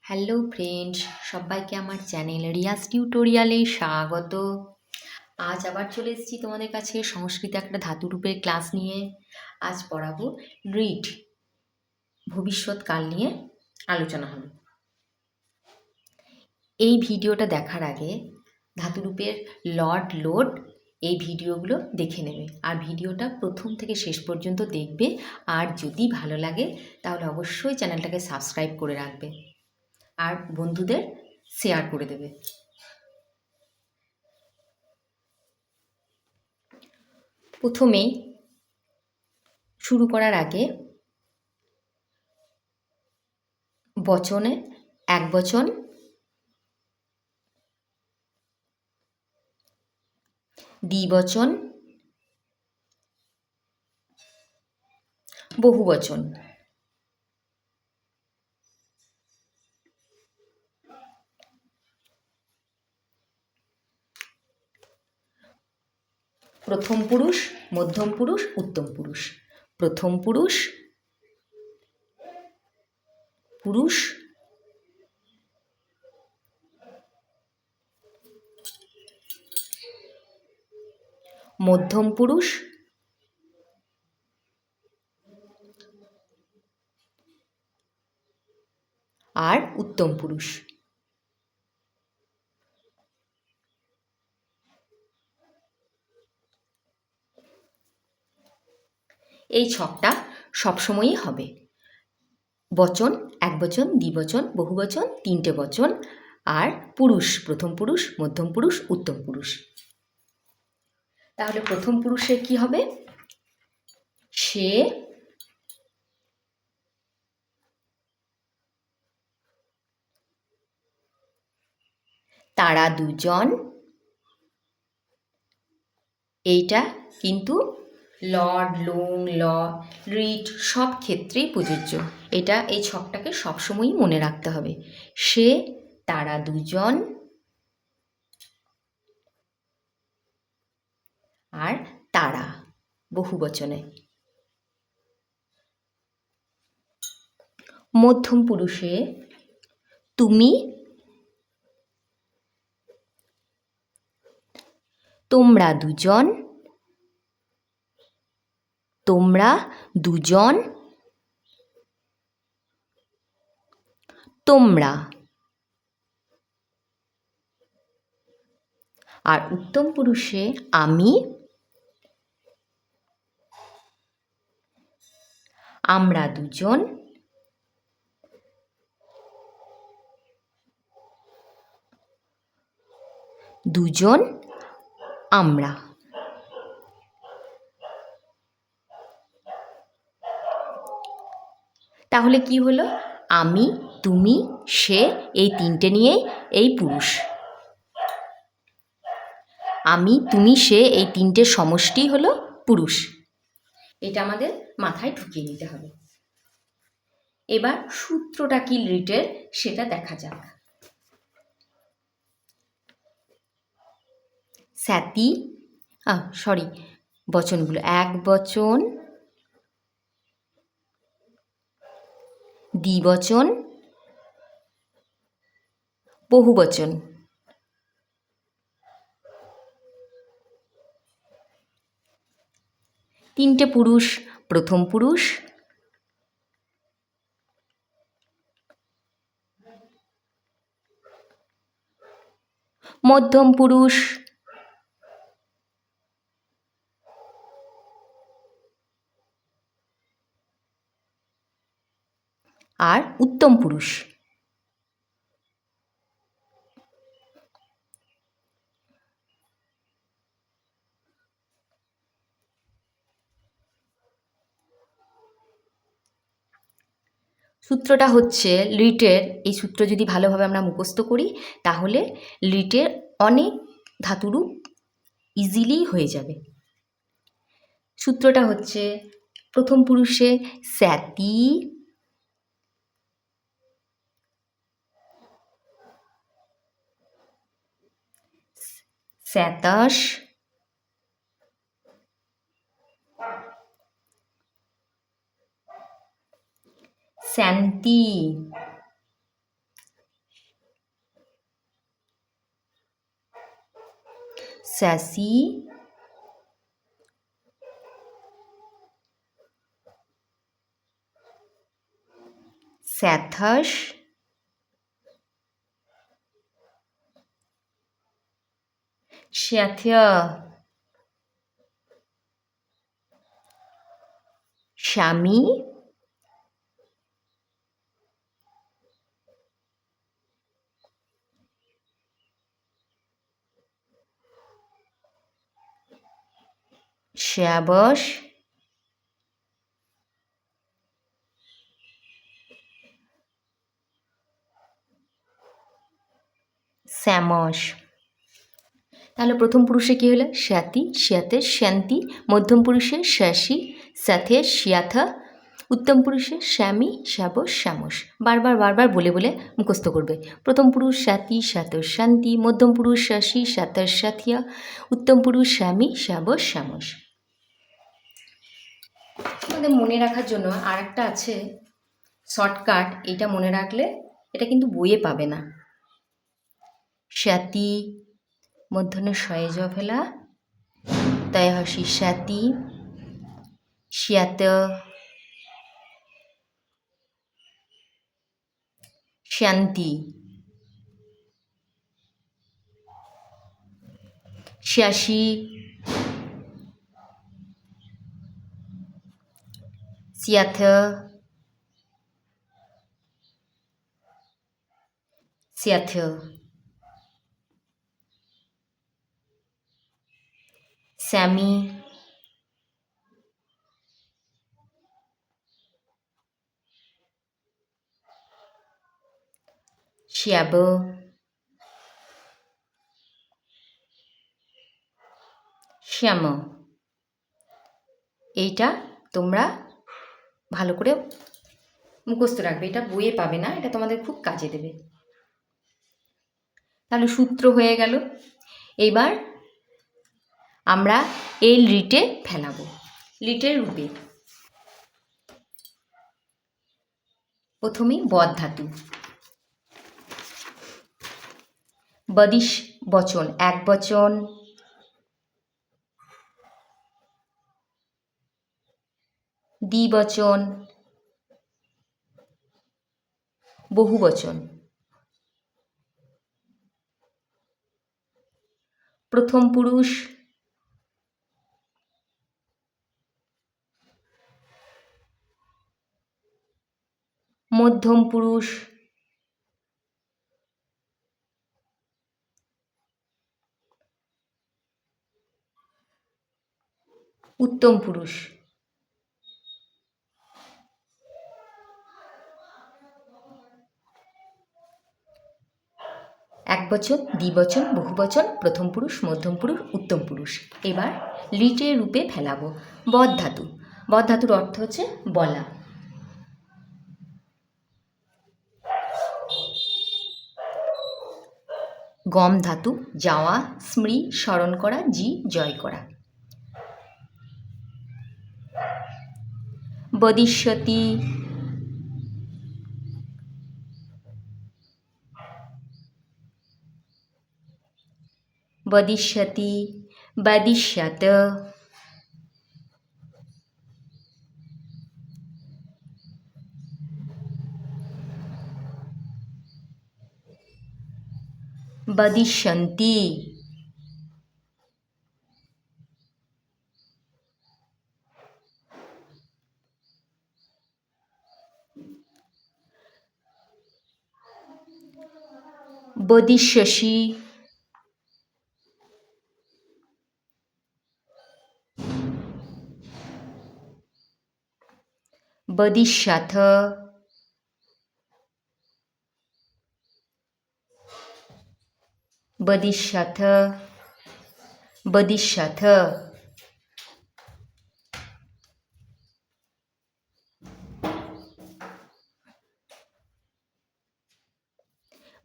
Hello friends, সবাইকে আমার channel Riaz টিউটোরিয়ালে স্বাগত। আজ আবার চলে এসেছি তোমাদের কাছে সংস্কৃত একটা ধাতুরূপের ক্লাস নিয়ে। আজ পড়াবো রিট, ভবিষ্যৎকাল নিয়ে আলোচনা হবে। এই ভিডিওটা দেখার আগে ধাতুরূপের লড লোড এই ভিডিওগুলো দেখে নেবে, আর ভিডিওটা প্রথম থেকে শেষ পর্যন্ত দেখবে। আর যদি ভালো লাগে তাহলে অবশ্যই চ্যানেলটাকে সাবস্ক্রাইব করে রাখবে আর বন্ধুদের শেয়ার করে দেবে। প্রথমেই শুরু করার আগে বচনে একবচন, দ্বিবচন, বহুবচন, প্রথম পুরুষ, মধ্যম পুরুষ, উত্তম পুরুষ। প্রথম পুরুষ, পুরুষ, মধ্যম পুরুষ, আর উত্তম পুরুষ। এই ছকটা সবসময়ই হবে। বচন একবচন, দ্বিবচন, বহুবচন, তিনটে বচন, আর পুরুষ, প্রথম পুরুষ, মধ্যম পুরুষ, উত্তম পুরুষ। তাহলে প্রথম পুরুষে কি হবে? সে, তারা দুজন। এইটা কিন্তু লড, লোং, ল, রিট সব ক্ষেত্রেই প্রযোজ্য। এই ছকটাকে সবসময়ই মনে রাখতে হবে। সে, তারা দুজন, আর তারা বহুবচনে। মধ্যম পুরুষে তুমি, তোমরা দুজন, তোমরা দুজন, তোমরা। আর উত্তম পুরুষে আমি, আমরা দুজন, দুজন, আমরা। তাহলে কি হলো? আমি, তুমি, সে, এই তিনটে নিয়েই এই পুরুষ। আমি, তুমি, সে এই তিনটে সমষ্টি হলো পুরুষ। এটা আমাদের মাথায় ঢুকিয়ে নিতে হবে। এবার সূত্রটা কি রিটের সেটা দেখা যাক। স্যাতি, বচনগুলো এক বচন, দ্বিবচন, বহুবচন। তিনটে পুরুষ, প্রথম পুরুষ, মধ্যম পুরুষ, আর উত্তম পুরুষ। সূত্রটা হচ্ছে লিটের, এই সূত্র যদি ভালোভাবে আমরা মুখস্থ করি তাহলে লিটের অনেক ধাতুরূপ ইজিলি হয়ে যাবে। সূত্রটা হচ্ছে প্রথম পুরুষে স্যাতি, স্যাতাস, স্যান্তি, স্যাসি, স্যাথস, স্যাথিয়া, স্বামী, শ্যাবস, স্যামস। তাহলে প্রথম পুরুষে কী হলো? স্যাতি, স্যাতে, শ্যান্তি। মধ্যম পুরুষে স্যাসি, স্যাথে, স্যাথা। উত্তম পুরুষে স্যামি, শ্যাবস, শ্যামস। বারবার বারবার বলে বলে মুখস্থ করবে। প্রথম পুরুষ স্যাতি, স্যাতস, শান্তি। মধ্যম পুরুষ স্যাসি, স্যাতস, স্যাথিয়া। উত্তম পুরুষ স্যামি, শ্যাবস, শ্যামস। আমাদের মনে রাখার জন্য আর একটা আছে শর্টকাট, এইটা মনে রাখলে এটা কিন্তু বইয়ে পাবে না। স্যাতি, মধ্যনে শয়ে জ ফেলা, তাই হাসি স্যাতি, স্যাত, শান্তি, স্যাসি, স্যাথ, স্যাথ, স্যামি, শ্যাব, শ্যাম। এইটা তোমরা ভালো করে মুখস্থ রাখবে, এটা বইয়ে পাবে না, এটা তোমাদের খুব কাজে দেবে। তাহলে সূত্র হয়ে গেল। এবার আমরা এই লিটে ফেলাবো, লিটের রূপে। প্রথমেই বদ ধাতু। বদিশ বচন, এক বচন। দ্বিবচন, বহুবচন। প্রথম পুরুষ, মধ্যম পুরুষ, উত্তম পুরুষ। একবচন, দ্বিবচন, বহুবচন, প্রথম পুরুষ, মধ্যম পুরুষ, উত্তম পুরুষ। এবার লিটের রূপে ফেলাবো। বদ ধাতু। বদ ধাতুর অর্থ হচ্ছে বলা। গম ধাতু, যাওয়া, স্মৃ, স্মরণ করা, জি, জয় করা। বদিষ্যতি, বদিষ্যতি, বদিষ্যত, বদিষ্যন্তি, বদিষ্যসি, বদিষ্যথ, বদিষ্যথ, বদিষ্যথ,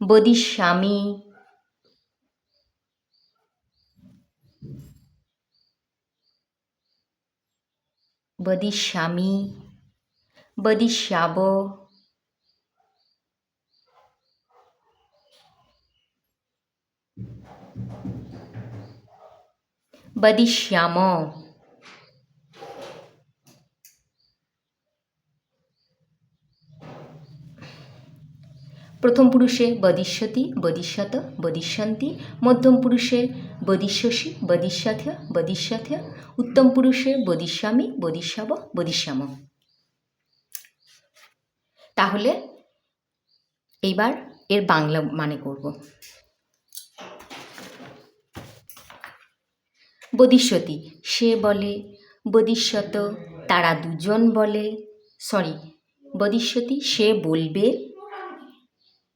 বদিষ্যামি, বদিষ্যামি, বদিষ্যাব, বদিষ্যাম। প্রথম পুরুষে বদিষ্যতি, বদিষ্যত, বদিষ্যন্তি। মধ্যম পুরুষে বদিষ্যসি, বদিষ্যথ্য, বদিষ্যথ্য। উত্তম পুরুষে বদিষ্যামি, বদিষ্যাব, বদিষ্যাম। তাহলে এইবার এর বাংলা মানে করব। বদিষ্যতি সে বলে, বদিষ্যত তারা দুজন বলে, বদিষ্যতি সে বলবে,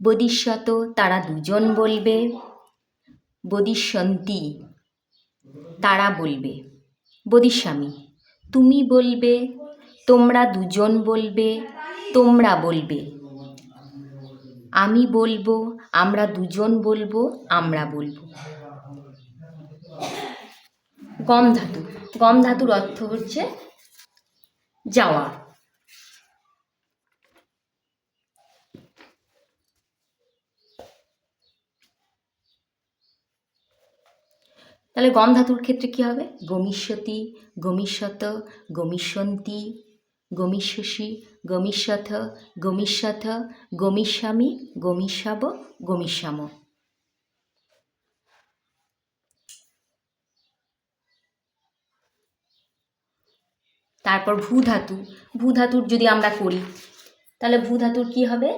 বদিষ্যত তারা দুজন বলবে, বদিষ্যন্তি তারা বলবে, বদিষ্যামি তুমি বলবে, তোমরা দুজন বলবে, তোমরা বলবে, আমি বলবো, আমরা দুজন বলবো, আমরা বলবো। গম ধাতু, গম ধাতুর অর্থ হচ্ছে যাওয়া। তাহলে গম ধাতুর ক্ষেত্রে কী হবে? গমিষ্যতি, গমিষ্যত, গমিষ্যন্তি, গমিষ্যসি, গমিষ্যথ, গমিষ্যথ, গমিষ্যামি, গমিষ্যাব, গমিষ্যাম। তারপর ভূ ধাতু, ভূ ধাতুর যদি আমরা করি তাহলে ভূ ধাতুর কী হবে?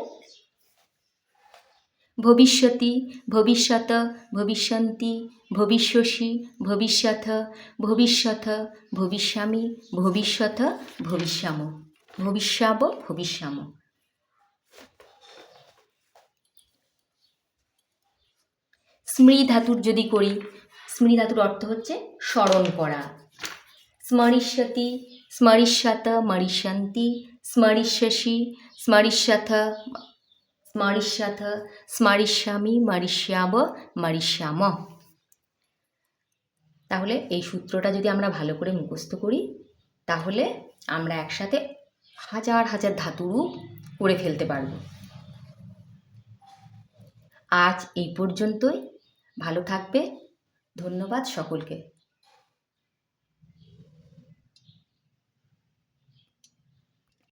ভবিষ্যতি, ভবিষ্যত, ভবিষ্যন্তি, ভবিষ্যসি, ভবিষ্যথ, ভবিষ্যথ, ভবিষ্যামি, ভবিষ্যথ, ভবিষ্যাম, ভবিষ্যাব, ভবিষ্যাম। স্মৃ ধাতুর যদি করি, স্মৃ ধাতুর অর্থ হচ্ছে স্মরণ করা। স্মরিষ্যতি, স্মরিষ্যত, মরিষ্যন্তি, স্মরিষ্যসি, স্মরিষ্যথ, স্মরিষ্যথ, স্মরিষ্যামি, মরিষ্যাব, মরিষ্যাম। তাহলে এই সূত্রটা যদি আমরা ভালো করে মুখস্থ করি তাহলে আমরা একসাথে হাজার হাজার ধাতুরূপ করে ফেলতে পারব। আজ এই পর্যন্তই। ভালো থাকবে। ধন্যবাদ সকলকে।